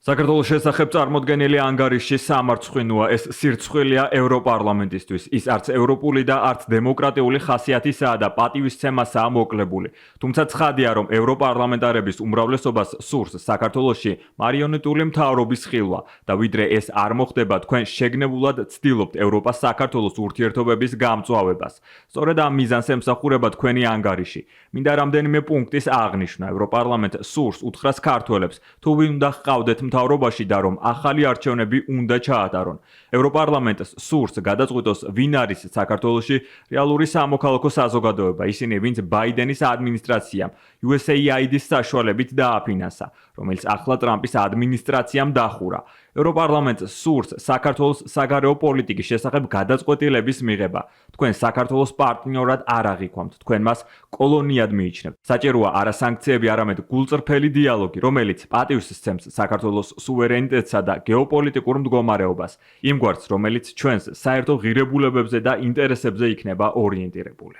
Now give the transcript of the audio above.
საქართველოს შესახებ წარმოდგენილი ანგარიში სამარცხვინოა, ეს სირცხვილია ევროპარლამენტისთვის. ის არც ევროპული და არც დემოკრატიული ხასიათისაა და პატივისცემასაა მოკლებული. თუმცა ცხადია, რომ ევროპარლამენტარების უმრავლესობას სურს საქართველოში მარიონეტული მთავრობის ხილვა და ვიდრე ეს არ მოხდება, თქვენ შეგნებულად ცდილობთ ევროპას საქართველოს ურთიერთობების გამწვავებას. სწორედ ამ მიზანს ემსახურება თქვენი ანგარიში. მინდა რამდენიმე პუნქტის აღნიშვნა. ევროპარლამენტს სურს უთხრას ქართველებს, თუ ვინ უნდა ჰყავდეთ მთავრობაში და რომ ახალი არჩევნები უნდა ჩაატარონ. ევროპარლამენტს სურს გადაწყვიტოს, ვინ არის საქართველოში რეალური სამოქალაქო საზოგადოება, ისინი, ვინც ბაიდენის ადმინისტრაციამ USAID-ის საშუალებით დააფინანსა, რომელიც ახლა ტრამპის ადმინისტრაციამ დახურა. ევროპარლამენტს სურს საქართველოს საგარეო პოლიტიკის შესახებ გადაწყვეტილების მიღება. თქვენ საქართველოს პარტნიორად არ აღიქვამთ, თქვენ მას კოლონიად მიიჩნევთ. საჭიროა არა სანქციები, არამედ გულწრფელი დიალოგი, რომელიც პატივს სცემს საქართველოს სუვერენიტეტსა და გეოპოლიტიკურ მდგომარეობას, იმგვარს, რომელიც ჩვენს საერთო ღირებულებებზე და ინტერესებზე იქნება ორიენტირებული.